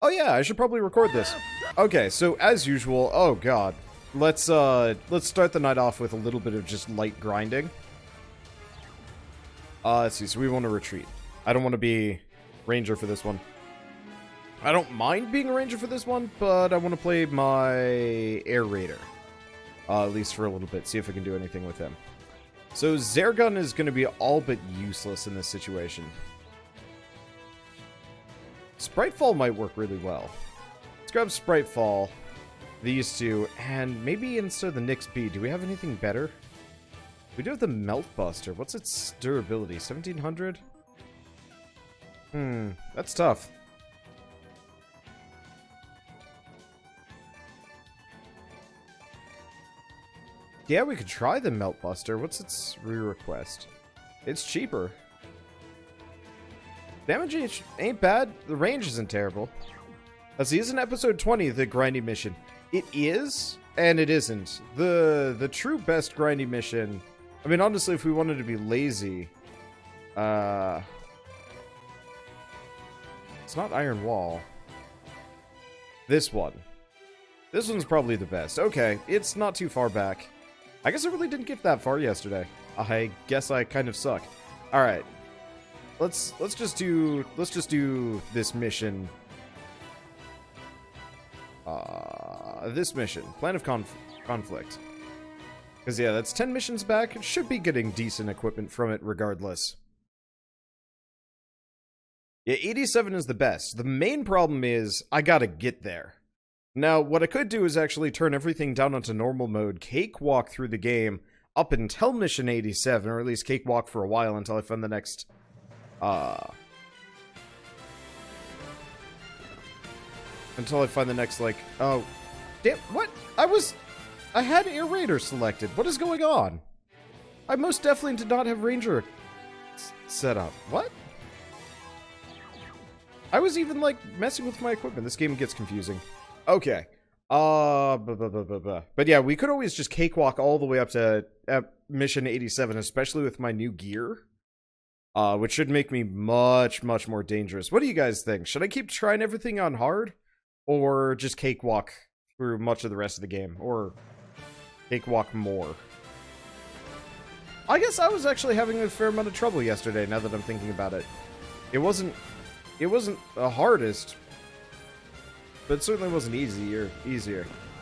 Oh yeah, I should probably record this. Okay, so as usual, oh god. Let's start the night off with a little bit of just light grinding. Let's see, so we want to retreat. I don't want to be ranger for this one. I don't mind being a ranger for this one, but I want to play my air raider. At least for a little bit, see if I can do anything with him. So Zergun is going to be all but useless in this situation. Spritefall might work really well. Let's grab Spritefall, these two, and maybe instead of the Nyx B, do we have anything better? We do have the Melt Buster. What's its durability? 1700? That's tough. Yeah, we could try the Melt Buster. What's its re-request? It's cheaper. Damage ain't bad. The range isn't terrible. Let's see, isn't episode 20 the grindy mission? It is, and it isn't. The true best grindy mission... I mean, honestly, if we wanted to be lazy... It's not Iron Wall. This one. This one's probably the best. Okay, it's not too far back. I guess I really didn't get that far yesterday. I guess I kind of suck. Alright. Let's just do this mission. This mission. Plan of conflict. Because yeah, that's 10 missions back. It should be getting decent equipment from it regardless. Yeah, 87 is the best. The main problem is I gotta get there. Now, what I could do is actually turn everything down onto normal mode, cakewalk through the game up until mission 87, or at least cakewalk for a while until I find the next, like, oh, damn, what? I had Air Raider selected. What is going on? I most definitely did not have Ranger set up. What? I was even, like, messing with my equipment. This game gets confusing. Okay. But yeah, we could always just cakewalk all the way up to mission 87, especially with my new gear. Which should make me much, much more dangerous. What do you guys think? Should I keep trying everything on hard? Or just cakewalk through much of the rest of the game? Or cakewalk more? I guess I was actually having a fair amount of trouble yesterday, now that I'm thinking about it. It wasn't the hardest, but it certainly wasn't easier.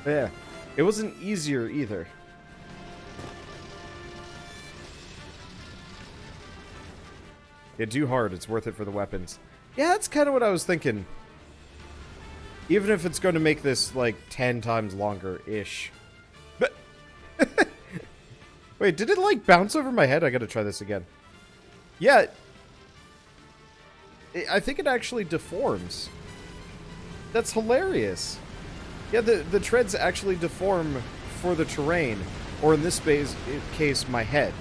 Yeah, it wasn't easier either. Yeah, do hard. It's worth it for the weapons. Yeah, that's kind of what I was thinking. Even if it's going to make this, like, 10 times longer-ish. But... Wait, did it, like, bounce over my head? I gotta try this again. Yeah. I think it actually deforms. That's hilarious. Yeah, the treads actually deform for the terrain. Or in this case, my head.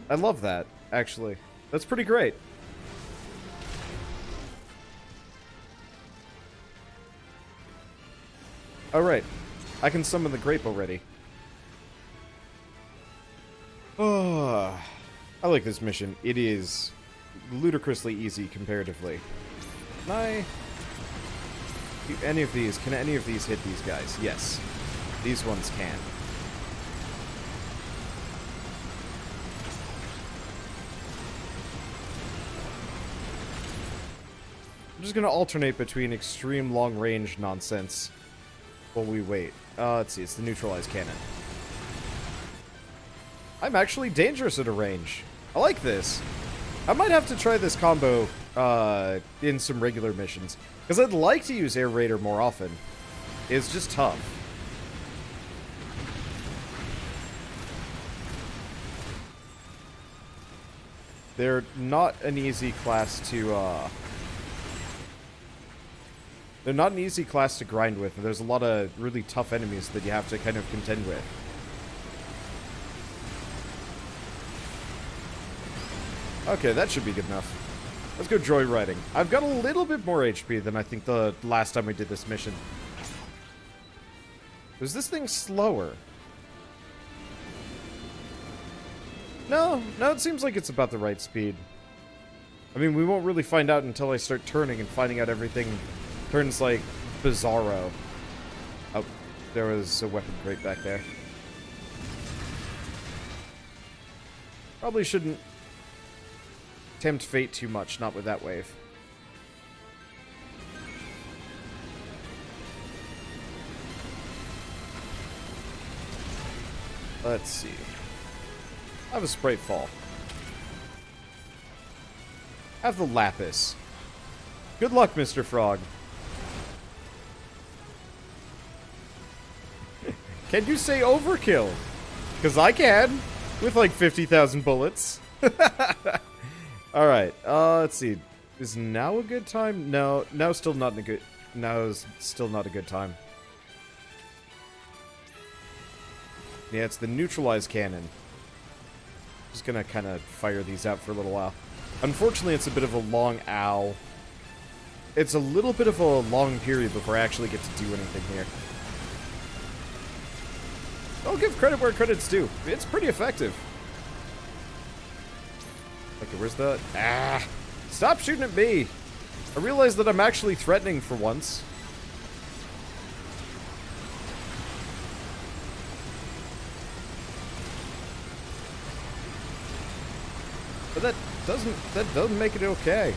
I love that, actually. That's pretty great. Alright. I can summon the grape already. Oh, I like this mission. It is ludicrously easy comparatively. Can I do any of these? Can any of these hit these guys? Yes. These ones can. I'm just gonna alternate between extreme long-range nonsense while we wait. Let's see, it's the neutralized cannon. I'm actually dangerous at a range. I like this. I might have to try this combo in some regular missions, because I'd like to use Air Raider more often. It's just tough. They're not an easy class to they're not an easy class to grind with, and there's a lot of really tough enemies that you have to kind of contend with. Okay, that should be good enough. Let's go Joyriding. I've got a little bit more HP than I think the last time we did this mission. Was this thing slower? No, it seems like it's about the right speed. I mean, we won't really find out until I start turning and finding out everything turns, like, bizarro. Oh, there was a weapon crate back there. Probably shouldn't tempt fate too much, not with that wave. Let's see. I have a Sprite Fall. Have the Lapis. Good luck, Mr. Frog. Can you say overkill? Because I can. With like 50,000 bullets. Alright, let's see. Is now a good time? No, now's still not a good... Now's still not a good time. Yeah, it's the neutralized cannon. Just gonna kind of fire these out for a little while. Unfortunately, it's a bit of a long ow. It's a little bit of a long period before I actually get to do anything here. I'll give credit where credit's due. It's pretty effective. Okay, where's the... Ah! Stop shooting at me! I realize that I'm actually threatening for once. But that doesn't make it okay.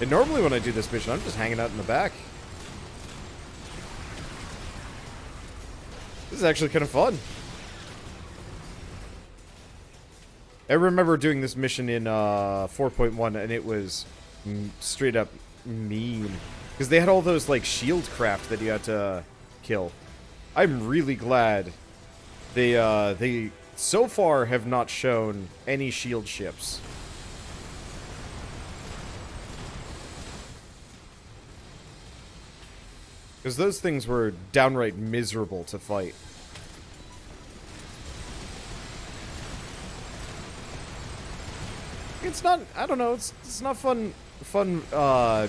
And normally when I do this mission, I'm just hanging out in the back. This is actually kind of fun. I remember doing this mission in 4.1, and it was straight up mean. Because they had all those, like, shield craft that you had to kill. I'm really glad they so far have not shown any shield ships. Because those things were downright miserable to fight. It's not, I don't know, it's not fun, more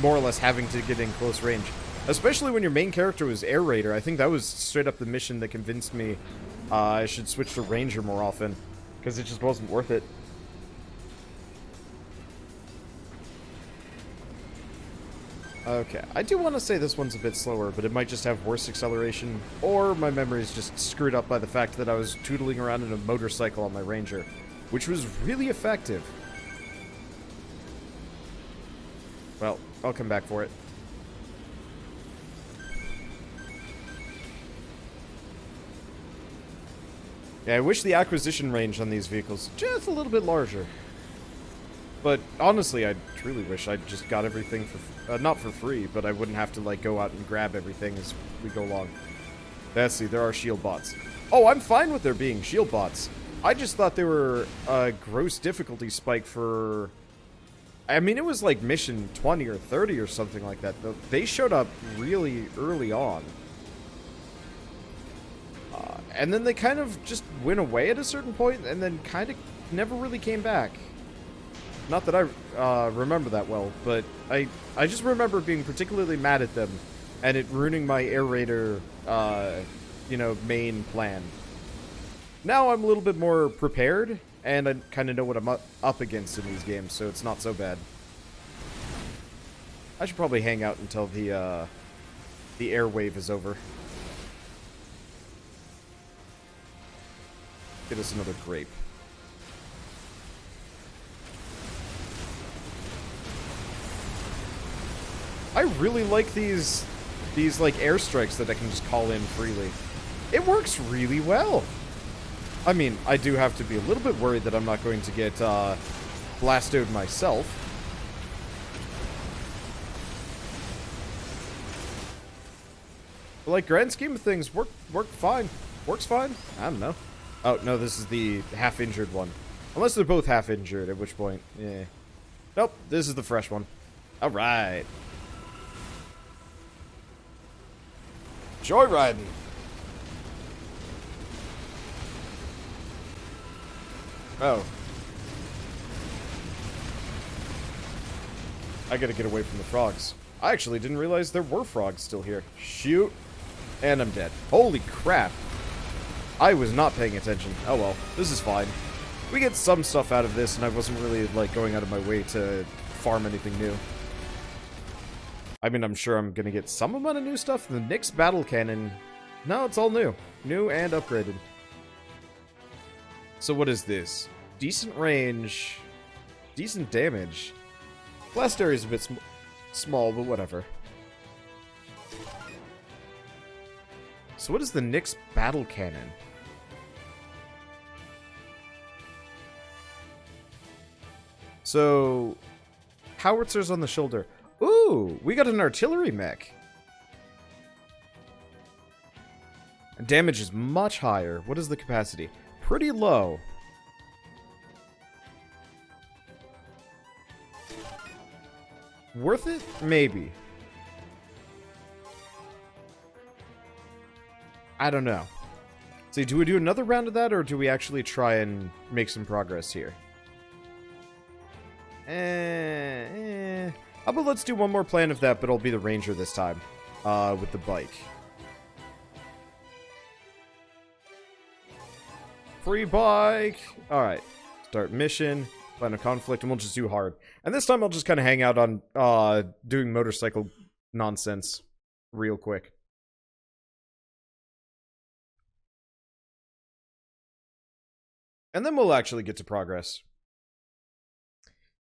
or less having to get in close range. Especially when your main character was Air Raider. I think that was straight up the mission that convinced me I should switch to Ranger more often. Because it just wasn't worth it. Okay, I do want to say this one's a bit slower, but it might just have worse acceleration, or my memory's just screwed up by the fact that I was tootling around in a motorcycle on my Ranger, which was really effective. Well, I'll come back for it. Yeah, I wish the acquisition range on these vehicles just a little bit larger. But honestly, I truly wish I just got everything for, not for free, but I wouldn't have to, like, go out and grab everything as we go along. Let's see, there are shield bots. Oh, I'm fine with there being shield bots. I just thought they were a gross difficulty spike for... I mean, it was like mission 20 or 30 or something like that. They showed up really early on. And then they kind of just went away at a certain point, and then kind of never really came back. Not that I remember that well, but I just remember being particularly mad at them, and it ruining my Air Raider, you know, main plan. Now I'm a little bit more prepared, and I kind of know what I'm up against in these games, so it's not so bad. I should probably hang out until the air wave is over. Get us another grape. I really like these like airstrikes that I can just call in freely. It works really well. I mean, I do have to be a little bit worried that I'm not going to get blastoed myself. But like, grand scheme of things, work fine. Works fine. I don't know. Oh, no, this is the half-injured one. Unless they're both half-injured, at which point, yeah. Nope, this is the fresh one. Alright. Joyriding. Oh. I gotta get away from the frogs. I actually didn't realize there were frogs still here. Shoot. And I'm dead. Holy crap. I was not paying attention. Oh well, this is fine. We get some stuff out of this, and I wasn't really, like, going out of my way to farm anything new. I mean, I'm sure I'm gonna get some amount of new stuff. The Nyx battle cannon, no, it's all new. New and upgraded. So what is this? Decent range, decent damage. Blast area is a bit small, but whatever. So what is the Nyx battle cannon? So, howitzers on the shoulder. Ooh, we got an artillery mech. Damage is much higher. What is the capacity? Pretty low. Worth it? Maybe. I don't know. So do we do another round of that, or do we actually try and make some progress here? How about let's do one more plan of that, but it'll be the Ranger this time. With the bike. Free bike! Alright. Start mission. Plan a conflict, and we'll just do hard. And this time I'll just kind of hang out on doing motorcycle nonsense real quick. And then we'll actually get to progress.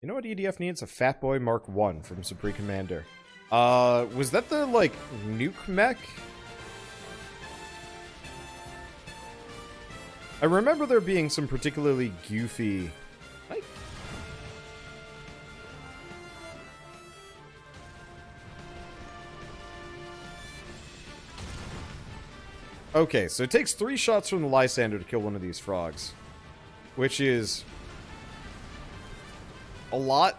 You know what EDF needs? A Fat Boy Mark 1 from Supreme Commander. Was that the, like, nuke mech? I remember there being some particularly goofy... Like... Okay, so it takes 3 shots from the Lysander to kill one of these frogs. Which is... a lot,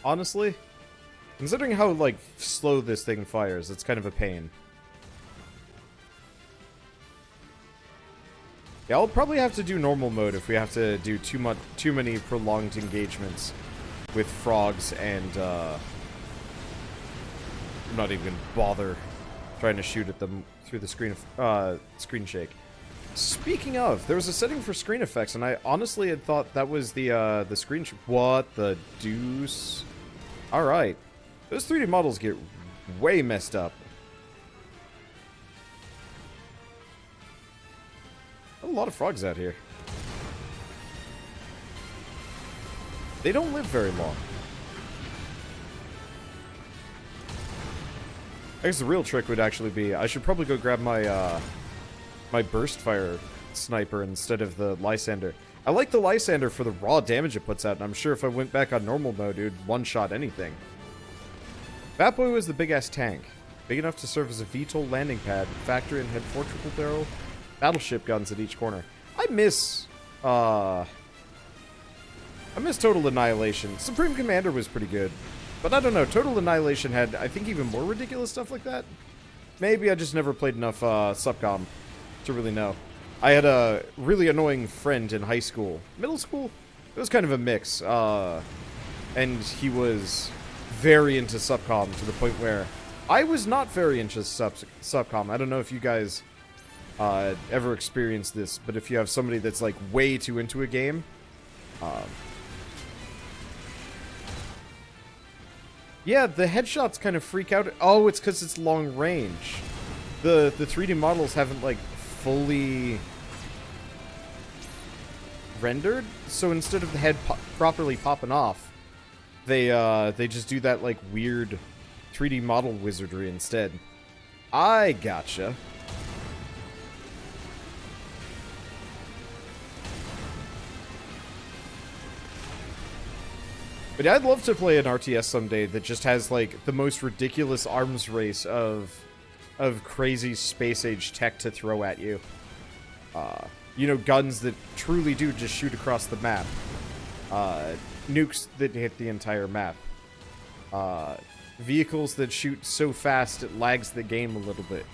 honestly. Considering how, like, slow this thing fires, it's kind of a pain. Yeah, I'll probably have to do normal mode if we have to do too many prolonged engagements with frogs, and I'm not even gonna bother trying to shoot at them through the screen shake. Speaking of, there was a setting for screen effects, and I honestly had thought that was the screen... What the deuce? Alright. Those 3D models get way messed up. A lot of frogs out here. They don't live very long. I guess the real trick would actually be... I should probably go grab my, my burst fire sniper instead of the Lysander. I like the Lysander for the raw damage it puts out, and I'm sure if I went back on normal mode, it would one-shot anything. Batboy was the big-ass tank. Big enough to serve as a VTOL landing pad, factory and had 4 triple barrel battleship guns at each corner. I miss Total Annihilation. Supreme Commander was pretty good. But I don't know, Total Annihilation had, I think, even more ridiculous stuff like that. Maybe I just never played enough Subcom to really know. I had a really annoying friend in high school. Middle school? It was kind of a mix. And he was very into Subcom to the point where I was not very into Subcom. I don't know if you guys ever experienced this, but if you have somebody that's like way too into a game, yeah, the headshots kind of freak out. Oh, it's because it's long range. The 3D models haven't like fully rendered, so instead of the head properly popping off, they just do that like weird 3D model wizardry instead. I gotcha. But yeah, I'd love to play an RTS someday that just has like the most ridiculous arms race of crazy space age tech to throw at you. You know, guns that truly do just shoot across the map. Nukes that hit the entire map. Vehicles that shoot so fast it lags the game a little bit.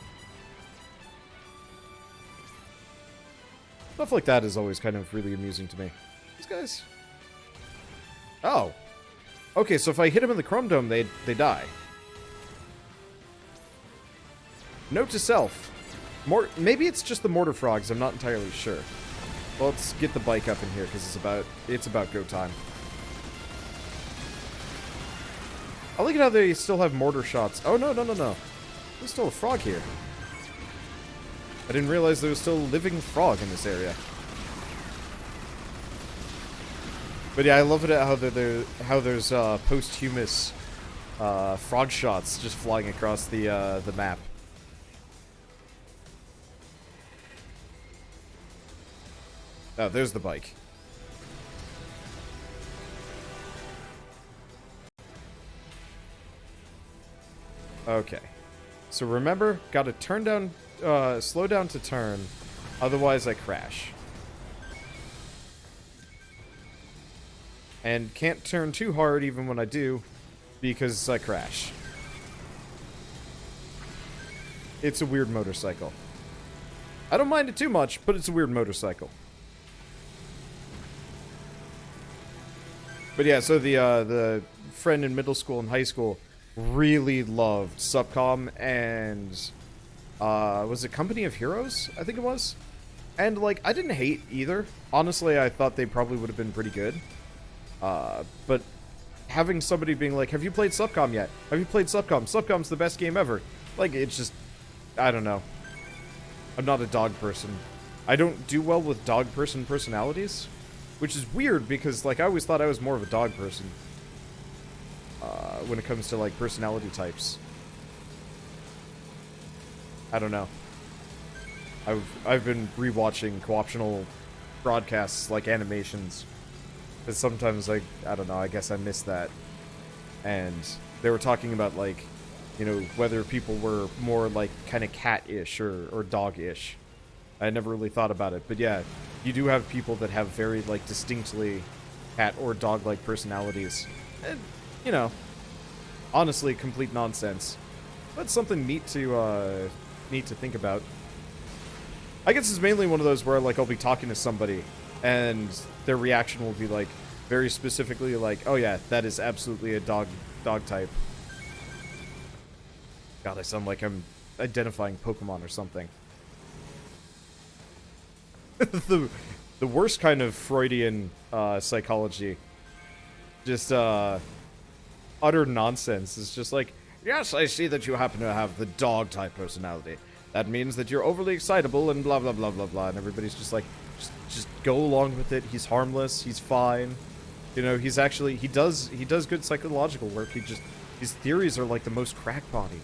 Stuff like that is always kind of really amusing to me. These guys... Oh. Okay, so if I hit them in the Chrome Dome, they die. Note to self. Maybe it's just the mortar frogs, I'm not entirely sure. Let's get the bike up in here because it's about go time. I like it how they still have mortar shots. Oh no. There's still a frog here. I didn't realize there was still a living frog in this area. But yeah, I love it how there's posthumous frog shots just flying across the map. Oh, there's the bike. Okay. So remember, gotta turn down, slow down to turn, otherwise I crash. And can't turn too hard even when I do, because I crash. It's a weird motorcycle. I don't mind it too much, but it's a weird motorcycle. But yeah, so the friend in middle school and high school really loved Subcom and was it Company of Heroes? I think it was. And like I didn't hate either. Honestly, I thought they probably would have been pretty good. But having somebody being like, "Have you played Subcom yet? Have you played Subcom? Subcom's the best game ever." Like it's just, I don't know. I'm not a dog person. I don't do well with dog person personalities. Which is weird because, like, I always thought I was more of a dog person. When it comes to, like, personality types. I don't know. I've been rewatching co-optional broadcasts, like animations. Because sometimes, I don't know, I guess I missed that. And they were talking about, like, you know, whether people were more, like, kind of cat-ish or dog-ish. I never really thought about it, but yeah, you do have people that have very, like, distinctly cat or dog-like personalities. And, you know, honestly, complete nonsense. But something neat to think about. I guess it's mainly one of those where, like, I'll be talking to somebody, and their reaction will be, like, very specifically, like, oh yeah, that is absolutely a dog type. God, I sound like I'm identifying Pokemon or something. the worst kind of Freudian psychology. Just utter nonsense. It's just like, yes, I see that you happen to have the dog type personality. That means that you're overly excitable and blah blah blah blah blah. And everybody's just like, just go along with it. He's harmless. He's fine. You know, he's actually he does good psychological work. His theories are like the most crackpotty.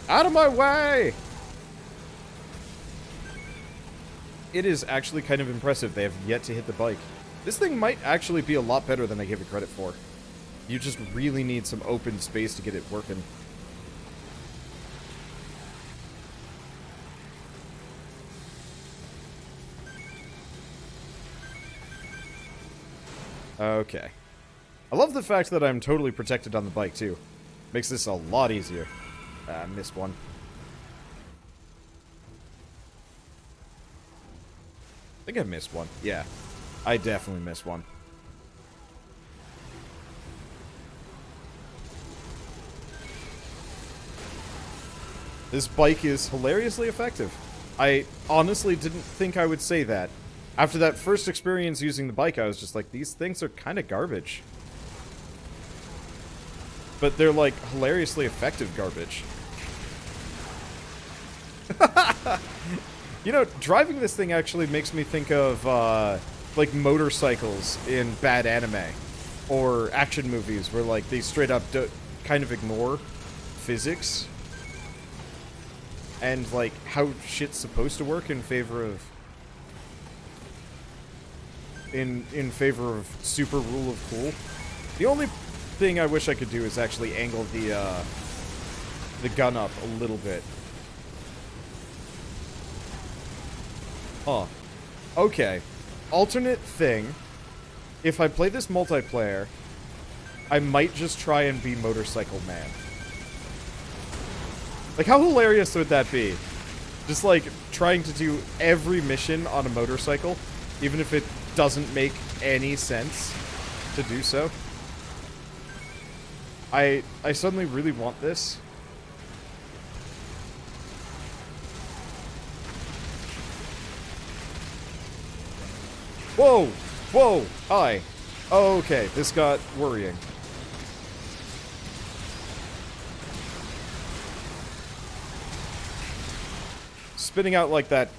Out of my way! It is actually kind of impressive. They have yet to hit the bike. This thing might actually be a lot better than I give it credit for. You just really need some open space to get it working. Okay. I love the fact that I'm totally protected on the bike, too. Makes this a lot easier. I missed one. I think I missed one. Yeah. I definitely missed one. This bike is hilariously effective. I honestly didn't think I would say that. After that first experience using the bike, I was just like, these things are kind of garbage. But they're, like, hilariously effective garbage. You know, driving this thing actually makes me think of, like, motorcycles in bad anime. Or action movies where, like, they straight up kind of ignore physics. And, like, how shit's supposed to work in favor of... In favor of super rule of cool. The only thing I wish I could do is actually angle the gun up a little bit. Huh. Okay. Alternate thing. If I play this multiplayer, I might just try and be Motorcycle Man. Like, how hilarious would that be? Just, like, trying to do every mission on a motorcycle, even if it doesn't make any sense to do so. I suddenly really want this. Whoa! Whoa! Hi. Okay, this got worrying. Spinning out like that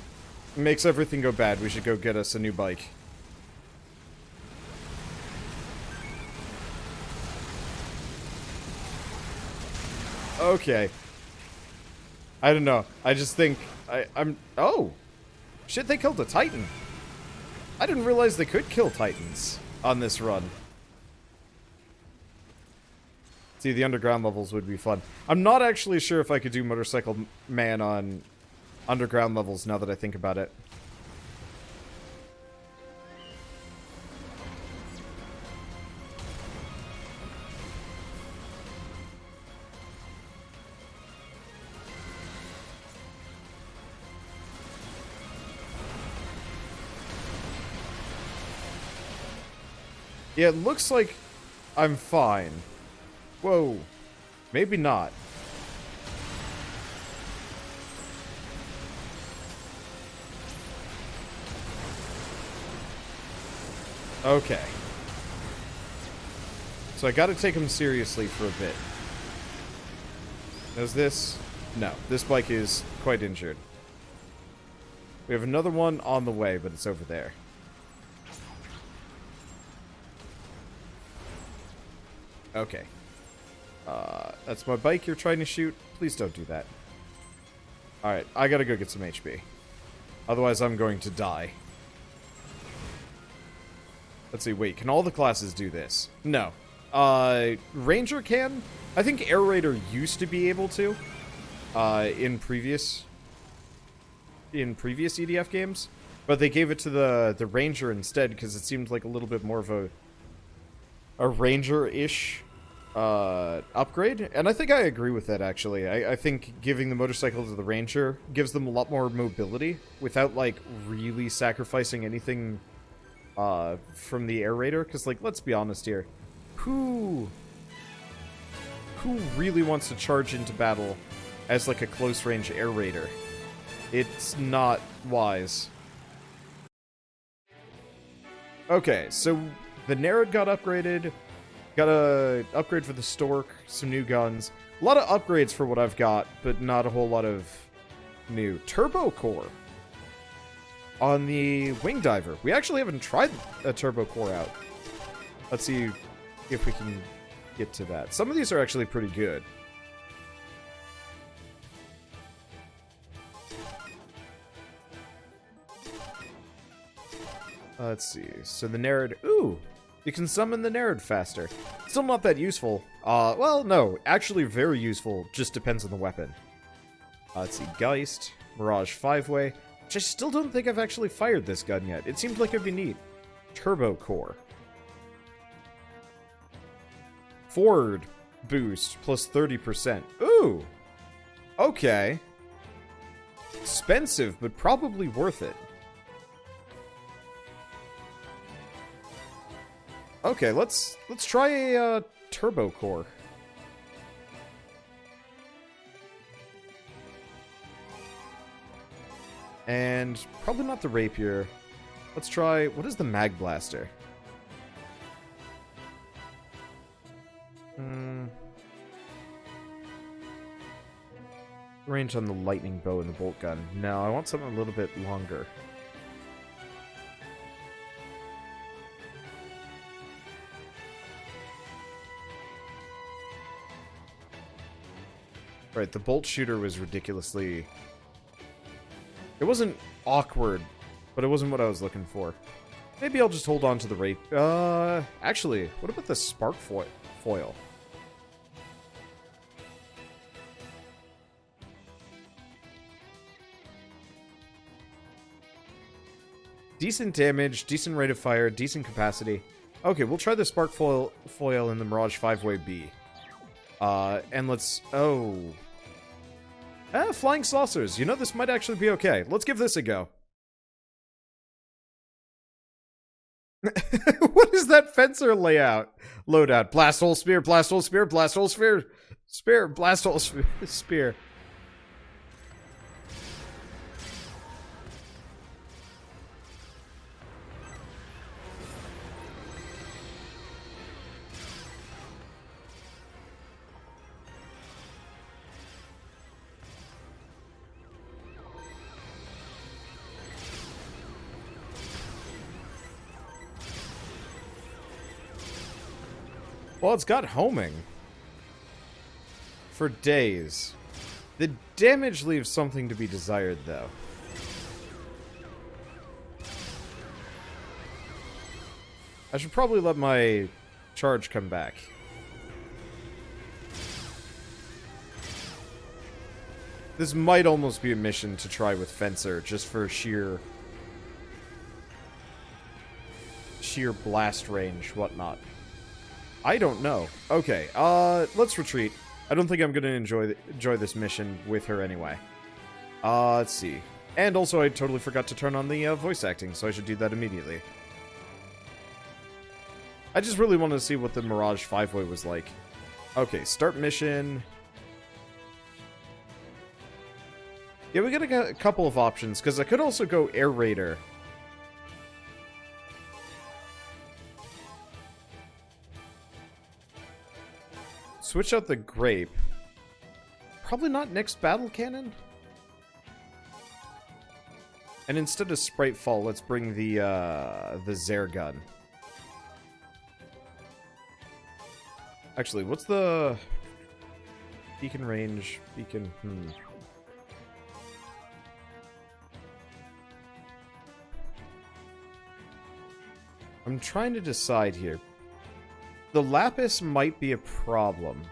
makes everything go bad. We should go get us a new bike. Okay. I don't know. I just think I'm... Oh! Shit, they killed a Titan. I didn't realize they could kill Titans on this run. See, the underground levels would be fun. I'm not actually sure if I could do Motorcycle Man on underground levels now that I think about it. Yeah, it looks like I'm fine. Whoa. Maybe not. Okay. So I gotta take him seriously for a bit. Is this? No. This bike is quite injured. We have another one on the way, but it's over there. Okay. That's my bike you're trying to shoot. Please don't do that. Alright, I gotta go get some HP. Otherwise, I'm going to die. Let's see, wait, can all the classes do this? No. Ranger can? I think Air Raider used to be able to. In previous EDF games. But they gave it to the Ranger instead, because it seemed like a little bit more of a Ranger-ish upgrade, and I think I agree with that, actually. I think giving the motorcycle to the Ranger gives them a lot more mobility without, like, really sacrificing anything from the Air Raider, because, like, let's be honest here. Who really wants to charge into battle as, like, a close-range Air Raider? It's not wise. Okay, so the Nereid got upgraded. Got a upgrade for the Stork, some new guns. A lot of upgrades for what I've got, but not a whole lot of new. Turbo Core on the Wing Diver. We actually haven't tried a Turbo Core out. Let's see if we can get to that. Some of these are actually pretty good. Let's see. So the Nereid... Ooh! You can summon the Nereid faster. Still not that useful. Well, no. Actually very useful. Just depends on the weapon. Let's see. Geist. Mirage 5-way. Which I still don't think I've actually fired this gun yet. It seemed like it'd be neat. Turbo Core. Forward boost plus 30%. Ooh! Okay. Expensive, but probably worth it. Okay, let's try a Turbo Core. And probably not the Rapier. Let's try, what is the Mag Blaster? Range on the Lightning Bow and the Bolt Gun. No, I want something a little bit longer. Right, the bolt shooter was ridiculously... It wasn't awkward, but it wasn't what I was looking for. Maybe I'll just hold on to the rape. Actually, what about the spark foil? Decent damage, decent rate of fire, decent capacity. Okay, we'll try the spark foil in the Mirage 5-way B. And let's... Oh... flying saucers. You know, this might actually be okay. Let's give this a go. What is that fencer layout? Loadout. Blast hole spear, blast hole spear, blast hole spear, spear, blast hole spear. Well, it's got homing. For days. The damage leaves something to be desired, though. I should probably let my charge come back. This might almost be a mission to try with Fencer, just for sheer blast range, whatnot. I don't know. Okay, let's retreat. I don't think I'm gonna enjoy this mission with her anyway. Let's see. And also, I totally forgot to turn on the voice acting, so I should do that immediately. I just really wanted to see what the Mirage 5-way was like. Okay, start mission. Yeah, we got a couple of options, because I could also go Air Raider. Switch out the Grape. Probably not next Battle Cannon? And instead of Sprite Fall, let's bring the Zare Gun. Actually, what's the beacon range? Beacon, I'm trying to decide here. The Lapis might be a problem.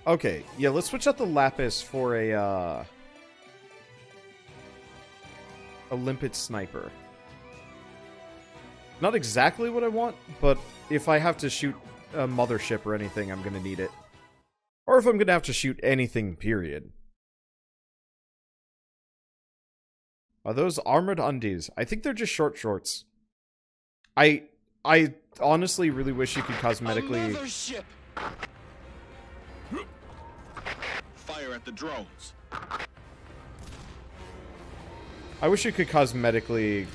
Okay, yeah, let's switch out the Lapis for a Limpet Sniper. Not exactly what I want, but if I have to shoot a Mothership or anything, I'm gonna need it. Or if I'm gonna have to shoot anything, period. Are those armored undies? I think they're just shorts. I honestly really wish you could cosmetically... Mothership! Fire at the drones. I wish you could cosmetically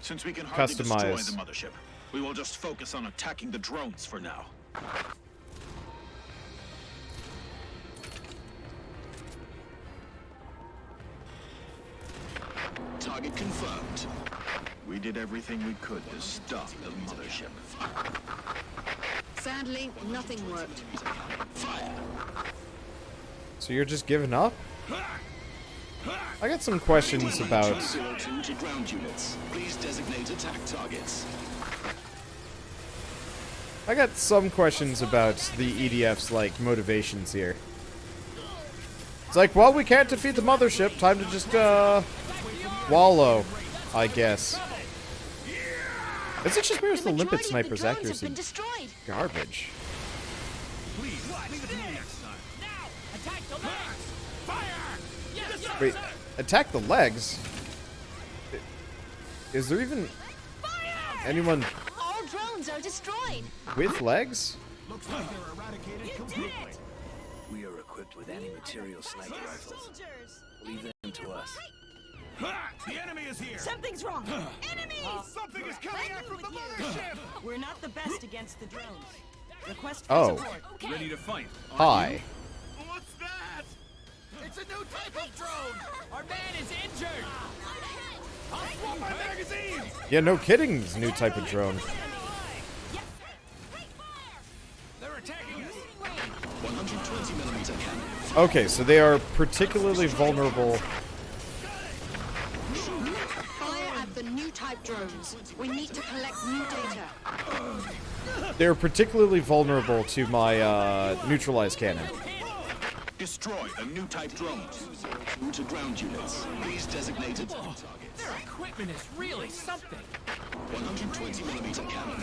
Since we can hardly destroy customize. the mothership, we will just focus on attacking the drones for now. Target confirmed. We did everything we could to stop the mothership. Sadly, nothing worked. Fire! So you're just giving up? I got some questions about... 02 to ground units. Please designate attack targets. I got some questions about the EDF's, like, motivations here. It's like, well, we can't defeat the mothership. Time to just, wallow, I guess. Is it just me or is the Limpet Sniper's accuracy garbage? Wait, attack the legs? Is there even anyone All drones are destroyed. with legs? Looks like they're eradicated completely. We are equipped with anti-material sniper rifles. Leave them to us. Ha! The enemy is here! Something's wrong! Enemies! Something is coming out from the mothership! We're not the best against the drones. Request Oh. support. Ready to fight. Hi. What's that? It's a new type of drone! Our man is injured! I'll swap my magazines! Yeah, no kidding, this new type of drone. They're attacking us! 120mm cannon. Okay, so they are particularly vulnerable. Fire at the new type drones. We need to collect new data. They're particularly vulnerable to my neutralized cannon. Destroy the new type drones. 2 to ground units. Please designate attack targets. Their equipment is really something. 120mm cannon.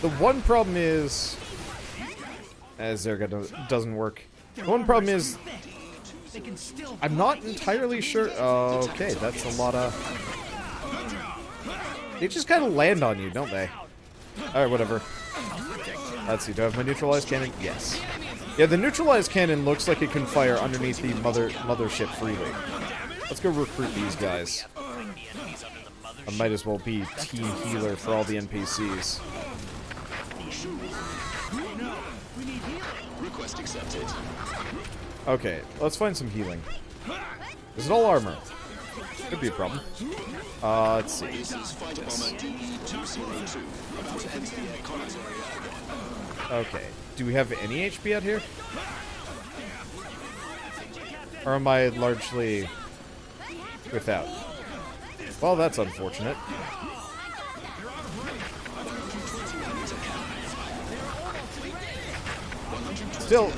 The one problem is, as Zerga doesn't work. The one problem is, They can still I'm not entirely sure. Okay, that's a lot of. They just kind of land on you, don't they? All right, whatever. Let's see. Do I have my neutralized cannon? Yes. Yeah, the neutralized cannon looks like it can fire underneath the mothership freely. Let's go recruit these guys. I might as well be team healer for all the NPCs. Request accepted. Okay, let's find some healing. Is it all armor? Could be a problem. Let's see. This is fighter bomber DE-202, about to enter the air combat area. Okay. Do we have any HP out here? Or am I largely without? Well, that's unfortunate. Still.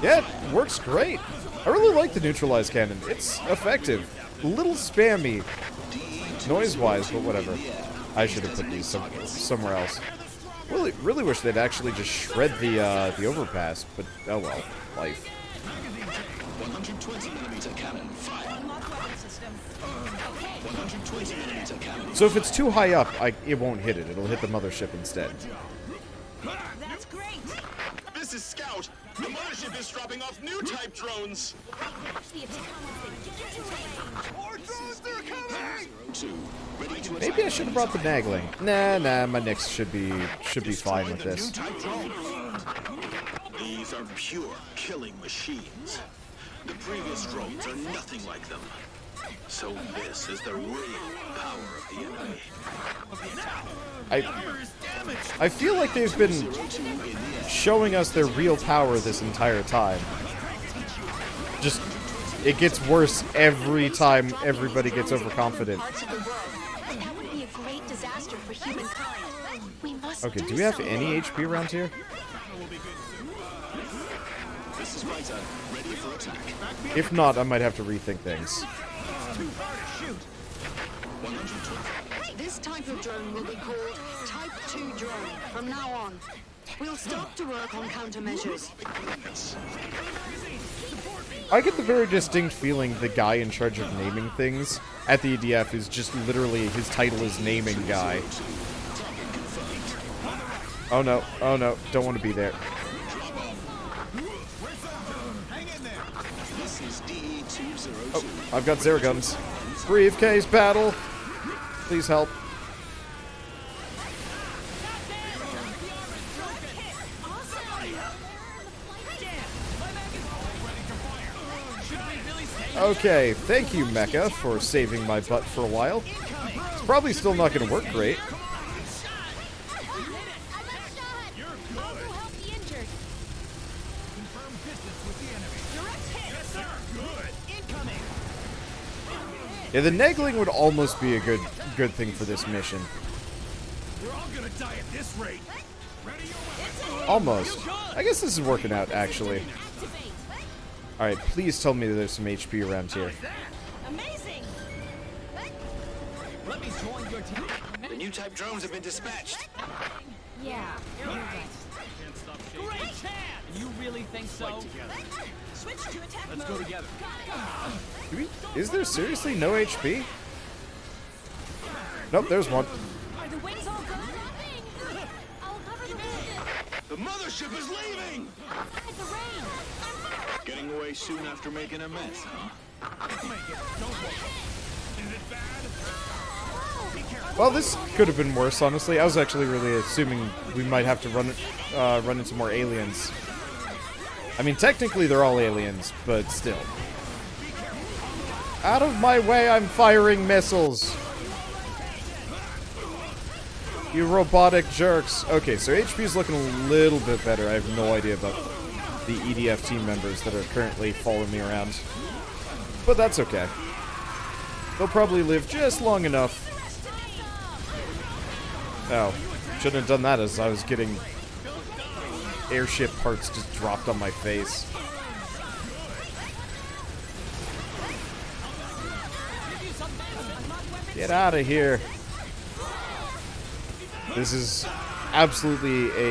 Yeah, it works great. I really like the neutralized cannon. It's effective. A little spammy, noise-wise, but whatever. I should have put these somewhere else. Really wish they'd actually just shred the overpass, but oh well, life. 120mm cannon fire. 120mm cannon. So if it's too high up, it won't hit it. It'll hit the mothership instead. That's great. This is Scout. The Mothership is dropping off new type drones. More drones are coming! 2, ready to Maybe I should have brought the nagling. Nah, my Nyx should be fine with Destroy the this. new type drones. These are pure killing machines. The previous drones are nothing like them. So this is the real power of the enemy. I feel like they've been showing us their real power this entire time. Just, it gets worse every time everybody gets overconfident. That would be a great disaster for humankind. We must Okay, do we have any HP around here? This is Fighter, ready for attack. If not, I might have to rethink things. This type of drone will be called Type 2 drone from now on. We'll start to work on countermeasures. I get the very distinct feeling the guy in charge of naming things at the EDF is just literally, his title is naming guy. Oh no, don't want to be there. This is DE-202. Oh, I've got Zeraguns. Briefcase battle! Please help. Okay, thank you, Mecha, for saving my butt for a while. It's probably still not going to work great. Yeah, the negling would almost be a good thing for this mission. We're all gonna die at this rate. Almost. I guess this is working out, actually. Alright, please tell me there's some HP around here. Amazing. Let me join your team. The new type drones have been dispatched. Yeah, you're right. Great chance. You really think so? Switch to attack mode. Let's go together. Is there seriously no HP? Nope, there's one. Are the wings all gone? I'll cover the wounded. The Mothership is leaving! Hide the rain. Getting away soon after making a mess, huh? Well, this could have been worse, honestly. I was actually really assuming we might have to run into more aliens. I mean, technically they're all aliens, but still. Out of my way, I'm firing missiles! You robotic jerks. Okay, so HP is looking a little bit better. I have no idea about the EDF team members that are currently following me around. But that's okay. They'll probably live just long enough. Oh, shouldn't have done that as I was getting airship parts just dropped on my face. Get out of here. This is absolutely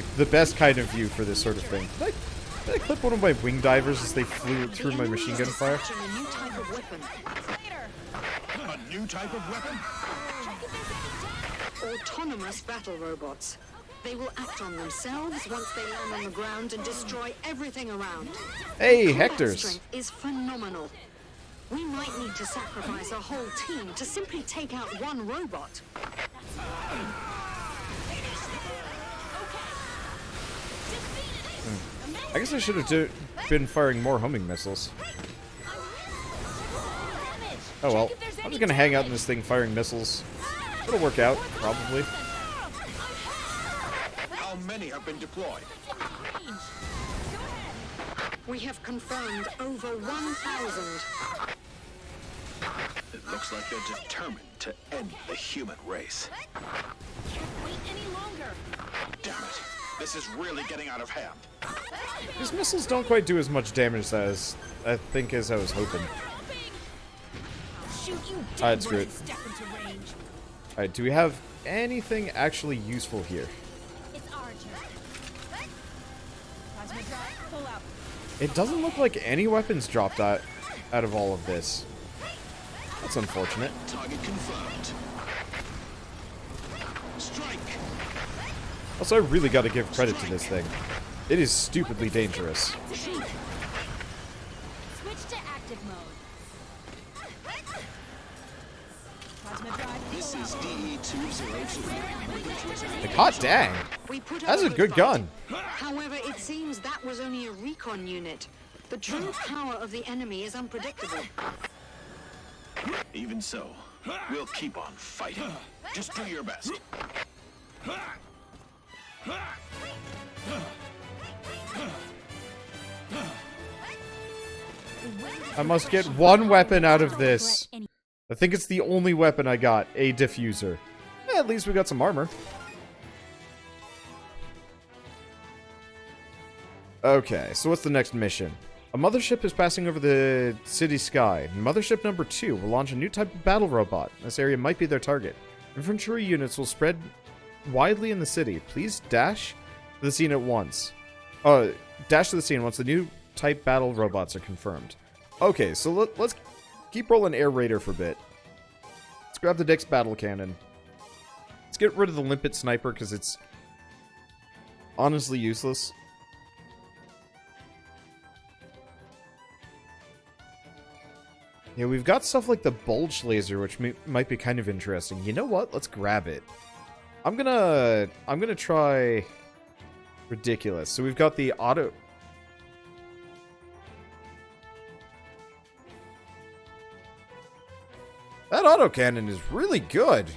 the best kind of view for this sort of thing. Did I clip one of my wing divers as they flew through my machine gun fire? A new type of weapon. A new type of weapon? Autonomous battle robots. They will act on themselves once they land on the ground and destroy everything around. Hey, Combat Hectors. strength is phenomenal. We might need to sacrifice a whole team to simply take out one robot. I guess I should have been firing more homing missiles. Oh well, I'm just gonna hang out in this thing firing missiles. It'll work out, probably. How many have been deployed? We have confirmed over 1,000. It looks like they're determined to end the human race. Can't wait any longer. Damn it. This is really getting out of hand. These missiles don't quite do as much damage as I think as I was hoping. Shoot you Alright, dead screw when it. you step into range. Alright, do we have anything actually useful here? It's our turn. Plasma drive, pull out. It doesn't look like any weapons dropped out of all of this. That's unfortunate. Target confirmed. Strike! Also, I really gotta give credit to this thing. It is stupidly dangerous. Switch to active mode. Plasma drive, This pull is out. DE-202. Like, hot dang! We put That's up a good fight. gun. However, it seems that was only a recon unit. The true power of the enemy is unpredictable. Even so, we'll keep on fighting. Just do your best. I must get one weapon out of this. I think it's the only weapon I got. A diffuser. At least we got some armor. Okay, so what's the next mission? A mothership is passing over the city sky. Mothership number 2 will launch a new type of battle robot. This area might be their target. Infantry units will spread widely in the city. Please dash to the scene at once. Dash to the scene once the new type battle robots are confirmed. Okay, so let's keep rolling Air Raider for a bit. Let's grab the Dix battle cannon. Let's get rid of the Limpet sniper because it's honestly useless. Yeah, we've got stuff like the bulge laser, which might be kind of interesting. You know what? Let's grab it. I'm gonna try ridiculous. So we've got the auto. That autocannon is really good.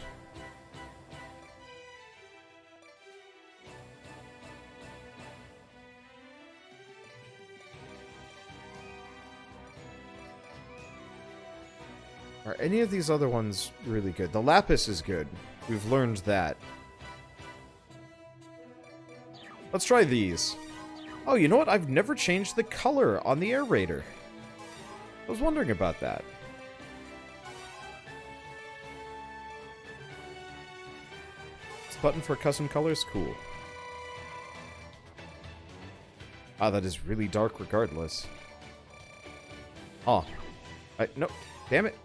Are any of these other ones really good? The Lapis is good. We've learned that. Let's try these. Oh, you know what? I've never changed the color on the Air Raider. I was wondering about that. This button for custom colors? Cool. Ah, that is really dark regardless. Oh. No. Damn it.